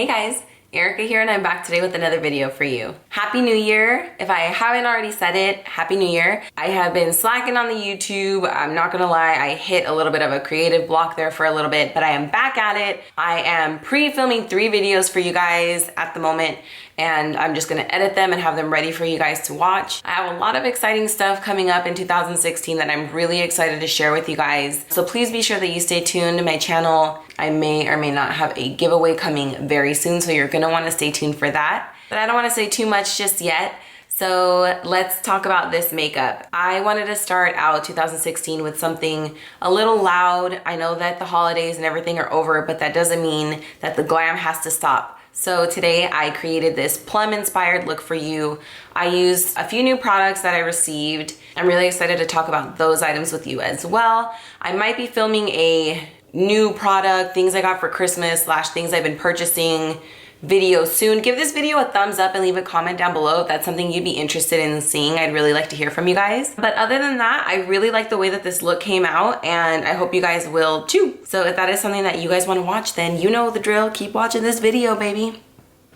Hey guys, Erika here and I'm back today with another video for you. Happy New Year. If I haven't already said it, Happy New Year. I have been slacking on the YouTube. I'm not gonna lie, I hit a little bit of a creative block there for a little bit, but I am back at it. I am pre-filming 3 videos for you guys at the moment, and I'm just gonna edit them and have them ready for you guys to watch. I have a lot of exciting stuff coming up in 2016 that I'm really excited to share with you guys. So please be sure that you stay tuned to my channel. I may or may not have a giveaway coming very soon, so you're gonna wanna stay tuned for that. But I don't wanna say too much just yet. So let's talk about this makeup. I wanted to start out 2016 with something a little loud. I know that the holidays and everything are over, but that doesn't mean that the glam has to stop. So today I created this plum inspired look for you. I used a few new products that I received. I'm really excited to talk about those items with you as well. I might be filming a new product, things I got for Christmas / things I've been purchasing video soon. Give this video a thumbs up and leave a comment down below if that's something you'd be interested in seeing. I'd really like to hear from you guys. But other than that, I really like the way that this look came out and I hope you guys will too. So if that is something that you guys want to watch, then you know the drill. Keep watching this video, baby.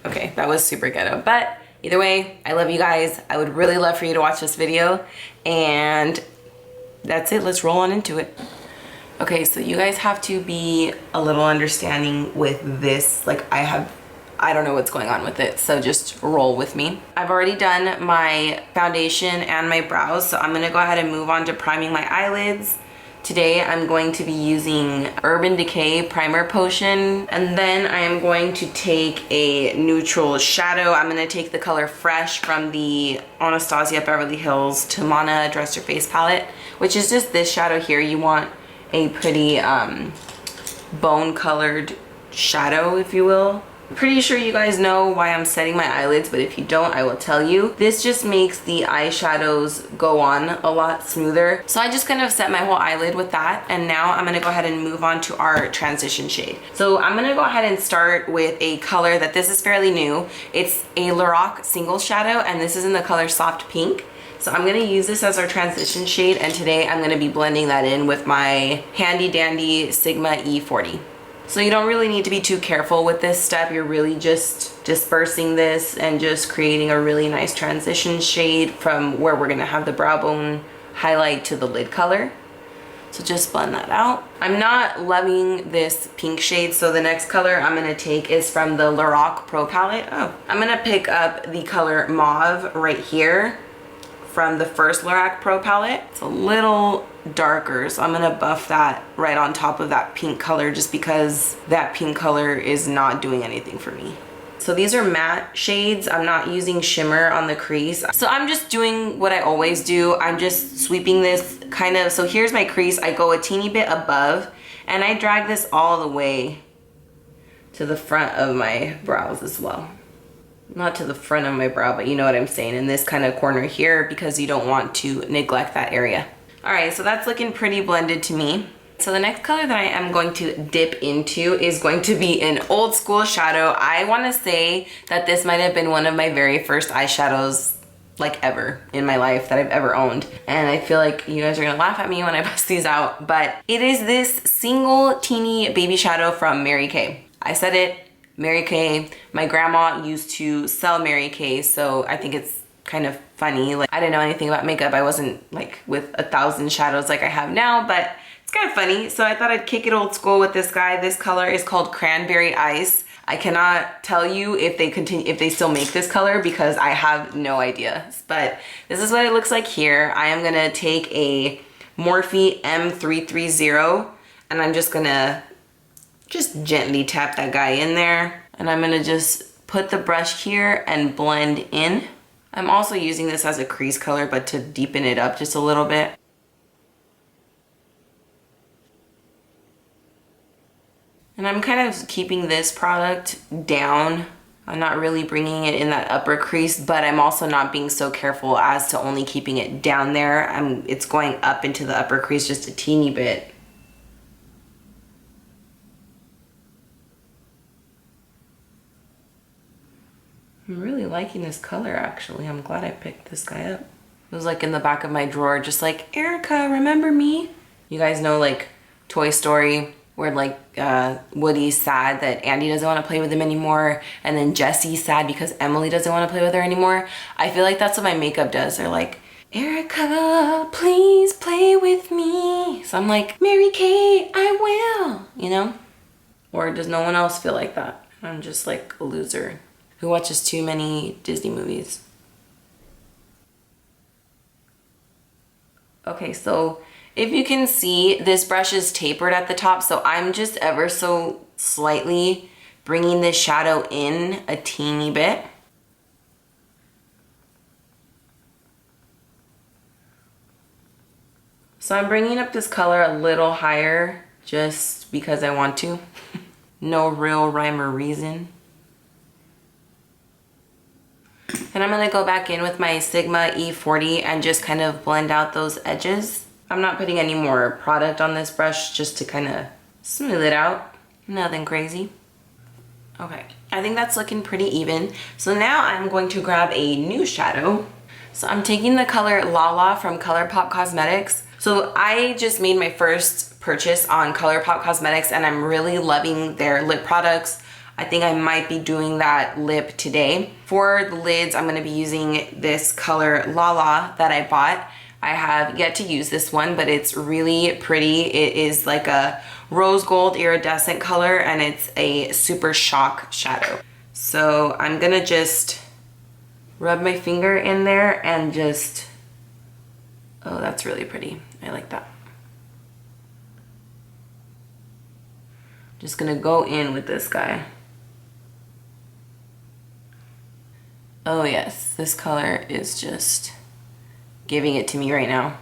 Okay, that was super ghetto, but either way, I love you guys. I would really love for you to watch this video, and that's it. Let's roll on into it. Okay, so you guys have to be a little understanding with this. Like I don't know what's going on with it, so just roll with me. I've already done my foundation and my brows, so I'm gonna go ahead and move on to priming my eyelids. Today I'm going to be using Urban Decay Primer Potion, and then I am going to take a neutral shadow. I'm gonna take the color Fresh from the Anastasia Beverly Hills Tamanna Dress Your Face palette, which is just this shadow here. You want a pretty bone colored shadow, if you will. I'm pretty sure you guys know why I'm setting my eyelids, but if you don't, I will tell you. This just makes the eyeshadows go on a lot smoother. So I just kind of set my whole eyelid with that, and now I'm gonna go ahead and move on to our transition shade. So I'm gonna go ahead and start with a color that this is fairly new. It's a Lorac single shadow, and this is in the color Soft Pink. So I'm gonna use this as our transition shade, and today I'm gonna be blending that in with my handy dandy Sigma E40. So you don't really need to be too careful with this step. You're really just dispersing this and just creating a really nice transition shade from where we're gonna have the brow bone highlight to the lid color. So just blend that out. I'm not loving this pink shade, so the next color I'm gonna take is from the Lorac Pro palette. Oh, I'm gonna pick up the color Mauve right here from the first Lorac Pro palette. It's a little darker, so I'm gonna buff that right on top of that pink color just because that pink color is not doing anything for me. So these are matte shades. I'm not using shimmer on the crease. So I'm just doing what I always do. I'm just sweeping this kind of, so here's my crease. I go a teeny bit above and I drag this all the way to the front of my brows as well. Not to the front of my brow, but you know what I'm saying, in this kind of corner here, because you don't want to neglect that area. All right, so that's looking pretty blended to me. So the next color that I am going to dip into is going to be an old school shadow. I wanna say that this might have been one of my very first eyeshadows like ever in my life that I've ever owned. And I feel like you guys are gonna laugh at me when I bust these out, but it is this single teeny baby shadow from Mary Kay. I said it, Mary Kay. My grandma used to sell Mary Kay, so I think it's kind of funny. Like, I didn't know anything about makeup. I wasn't like with 1,000 shadows like I have now, but it's kind of funny. So I thought I'd kick it old school with this guy. This color is called Cranberry Ice. I cannot tell you if they still make this color because I have no idea. But this is what it looks like here. I am gonna take a Morphe M330 and I'm just gonna gently tap that guy in there. And I'm gonna just put the brush here and blend in. I'm also using this as a crease color, but to deepen it up just a little bit. And I'm kind of keeping this product down. I'm not really bringing it in that upper crease, but I'm also not being so careful as to only keeping it down there. It's going up into the upper crease just a teeny bit. I'm really liking this color, actually. I'm glad I picked this guy up. It was like in the back of my drawer, just like, Erika, remember me? You guys know like Toy Story, where like Woody's sad that Andy doesn't want to play with him anymore, and then Jesse's sad because Emily doesn't want to play with her anymore. I feel like that's what my makeup does. They're like, Erika, please play with me. So I'm like, Mary Kate, I will, you know? Or does no one else feel like that? I'm just like a loser who watches too many Disney movies. Okay, so if you can see, this brush is tapered at the top, so I'm just ever so slightly bringing this shadow in a teeny bit. So I'm bringing up this color a little higher just because I want to. No real rhyme or reason. And I'm gonna go back in with my Sigma E40 and just kind of blend out those edges. I'm not putting any more product on this brush, just to kind of smooth it out. Nothing crazy. Okay, I think that's looking pretty even. So now I'm going to grab a new shadow. So I'm taking the color LaLa from Colourpop Cosmetics. So I just made my first purchase on Colourpop Cosmetics and I'm really loving their lip products. I think I might be doing that lip today. For the lids, I'm gonna be using this color LaLa that I bought. I have yet to use this one, but it's really pretty. It is like a rose gold iridescent color and it's a super shock shadow. So I'm gonna just rub my finger in there and just, oh, that's really pretty. I like that. Just gonna go in with this guy. Oh yes, this color is just giving it to me right now.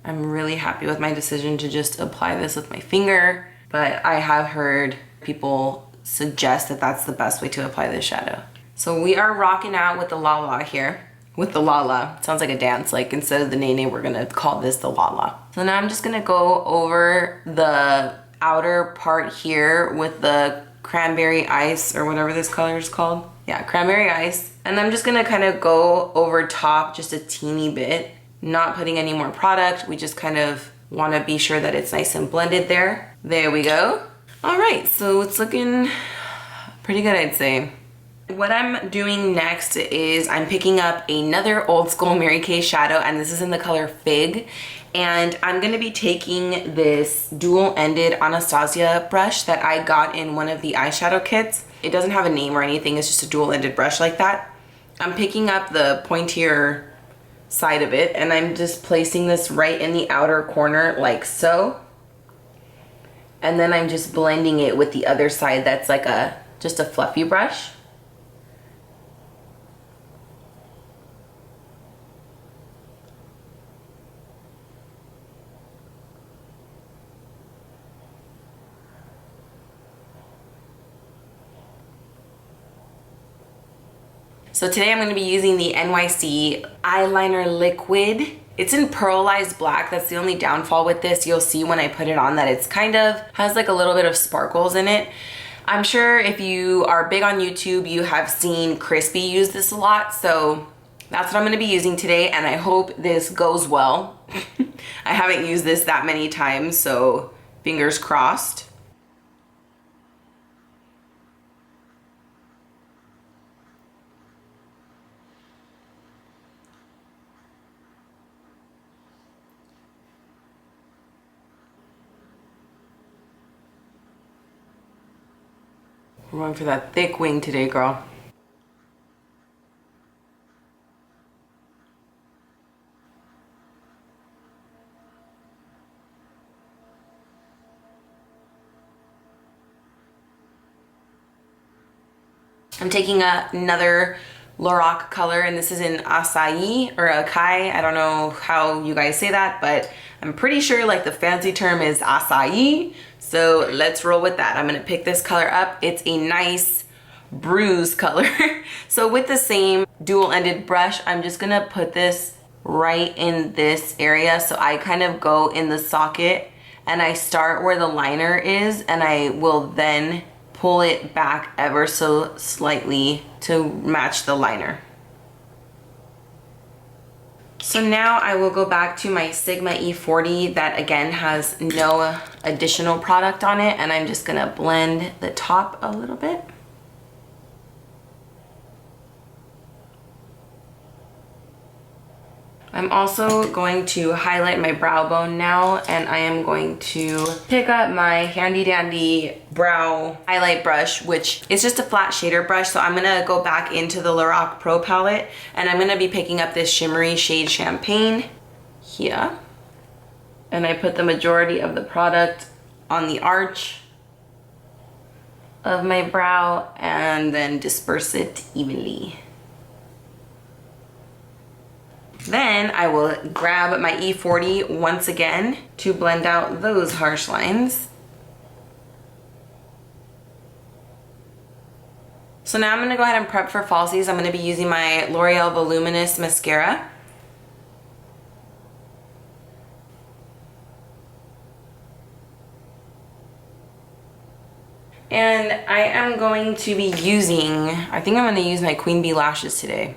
I'm really happy with my decision to just apply this with my finger, but I have heard people suggest that that's the best way to apply this shadow. So we are rocking out with the LaLa here. With the LaLa, sounds like a dance, like instead of the Nene, we're gonna call this the LaLa. So now I'm just gonna go over the outer part here with the Cranberry Ice, or whatever this color is called. Yeah, Cranberry Ice. And I'm just gonna kind of go over top just a teeny bit, not putting any more product. We just kind of wanna be sure that it's nice and blended there. There we go. All right, so it's looking pretty good, I'd say. What I'm doing next is I'm picking up another old school Mary Kay shadow, and this is in the color Fig. And I'm gonna be taking this dual-ended Anastasia brush that I got in one of the eyeshadow kits. It doesn't have a name or anything, it's just a dual-ended brush like that. I'm picking up the pointier side of it and I'm just placing this right in the outer corner like so. And then I'm just blending it with the other side that's like just a fluffy brush. So today I'm going to be using the NYC eyeliner liquid. It's in Pearlized black. That's the only downfall with this. You'll see when I put it on that it's kind of has like a little bit of sparkles in it. I'm sure if you are big on YouTube, you have seen Crispy use this a lot. So that's what I'm going to be using today, and I hope this goes well. I haven't used this that many times, so fingers crossed. We're going for that thick wing today, girl. I'm taking another Lorac color, and this is in Acai or Acai. I don't know how you guys say that, but I'm pretty sure like the fancy term is Acai. So let's roll with that. I'm gonna pick this color up. It's a nice bruise color. So with the same dual-ended brush, I'm just gonna put this right in this area. So I kind of go in the socket and I start where the liner is, and I will then pull it back ever so slightly to match the liner. So now I will go back to my Sigma E40 that again has no additional product on it, and I'm just gonna blend the top a little bit. I'm also going to highlight my brow bone now, and I am going to pick up my handy dandy brow highlight brush, which is just a flat shader brush. So I'm gonna go back into the Lorac Pro palette, and I'm gonna be picking up this shimmery shade Champagne here. And I put the majority of the product on the arch of my brow and then disperse it evenly. Then I will grab my E40 once again to blend out those harsh lines. So now I'm gonna go ahead and prep for falsies. I'm gonna be using my L'Oreal Voluminous mascara. And I am going to be using, I think I'm gonna use my Queen Bee lashes today.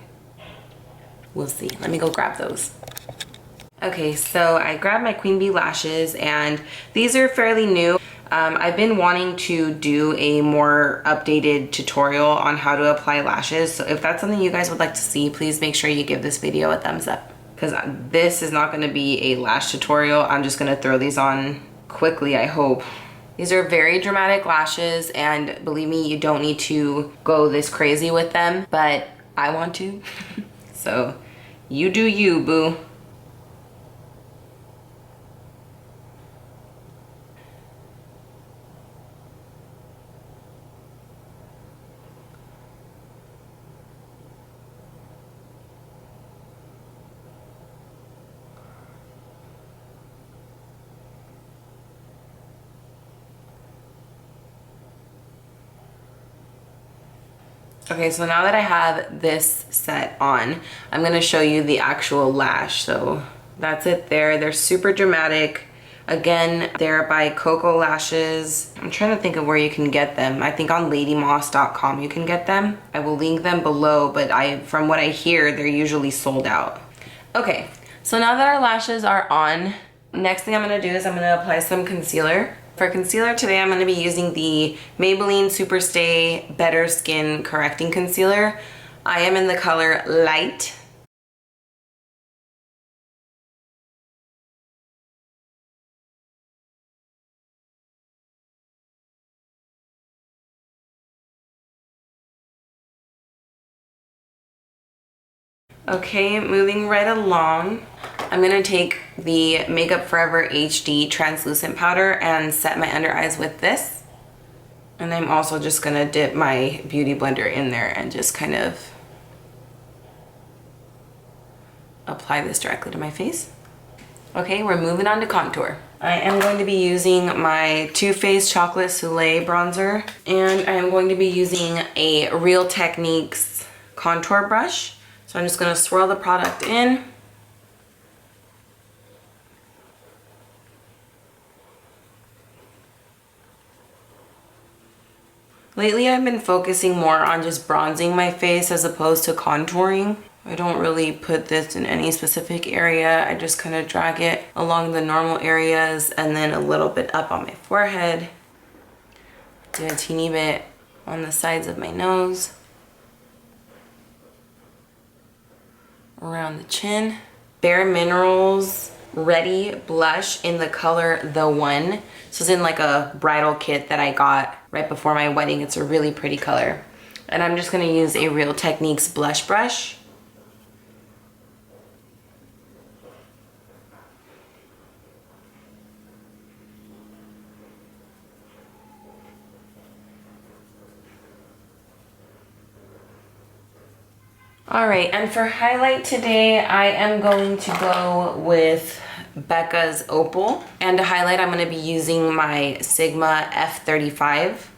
We'll see. Let me go grab those. Okay, so I grabbed my Queen Bee lashes, and these are fairly new. I've been wanting to do a more updated tutorial on how to apply lashes. So if that's something you guys would like to see, please make sure you give this video a thumbs up, because this is not going to be a lash tutorial. I'm just going to throw these on quickly, I hope. These are very dramatic lashes, and believe me, you don't need to go this crazy with them, but I want to. So you do you, boo. Okay, so now that I have this set on, I'm gonna show you the actual lash. So that's it there. They're super dramatic. Again, they're by KoKo Lashes. I'm trying to think of where you can get them. I think on ladymoss.com you can get them. I will link them below, but from what I hear, they're usually sold out. Okay, so now that our lashes are on, next thing I'm gonna do is I'm gonna apply some concealer. For concealer today, I'm going to be using the Maybelline Superstay Better Skin Correcting Concealer. I am in the color Light. Okay, moving right along, I'm gonna take the Makeup Forever HD Translucent Powder and set my under eyes with this. And I'm also just gonna dip my Beauty Blender in there and just kind of apply this directly to my face. Okay, we're moving on to contour. I am going to be using my Too Faced Chocolate Soleil bronzer, and I am going to be using a Real Techniques contour brush. So I'm just gonna swirl the product in. Lately I've been focusing more on just bronzing my face as opposed to contouring. I don't really put this in any specific area. I just kind of drag it along the normal areas and then a little bit up on my forehead. Do a teeny bit on the sides of my nose. Around the chin. BareMinerals Ready Blush in the color The One. This is in like a bridal kit that I got right before my wedding. It's a really pretty color. And I'm just gonna use a Real Techniques blush brush. All right, and for highlight today, I am going to go with Becca's Opal. And to highlight, I'm gonna be using my Sigma F35.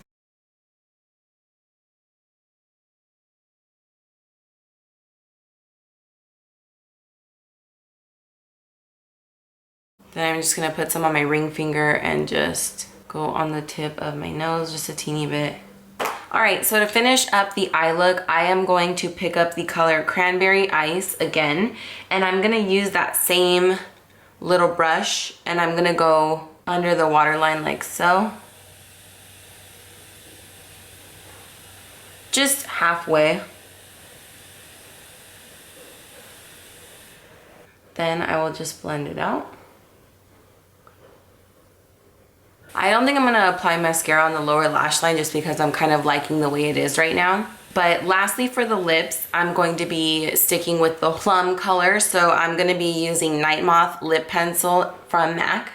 Then I'm just gonna put some on my ring finger and just go on the tip of my nose, just a teeny bit. All right, so to finish up the eye look, I am going to pick up the color Cranberry Ice again, and I'm gonna use that same little brush, and I'm gonna go under the waterline like so. Just halfway. Then I will just blend it out. I don't think I'm gonna apply mascara on the lower lash line just because I'm kind of liking the way it is right now. But lastly, for the lips, I'm going to be sticking with the plum color. So I'm gonna be using Night Moth lip pencil from MAC.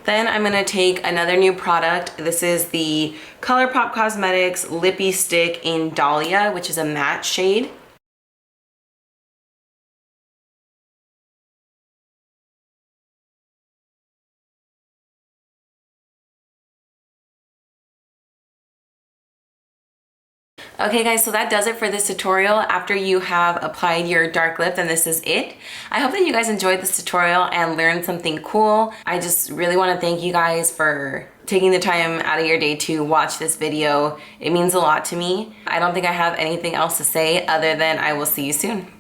Then I'm gonna take another new product. This is the Colourpop Cosmetics Lippie Stick in Dahlia, which is a matte shade. Okay guys, so that does it for this tutorial. After you have applied your dark lip, then this is it. I hope that you guys enjoyed this tutorial and learned something cool. I just really want to thank you guys for taking the time out of your day to watch this video. It means a lot to me. I don't think I have anything else to say other than I will see you soon.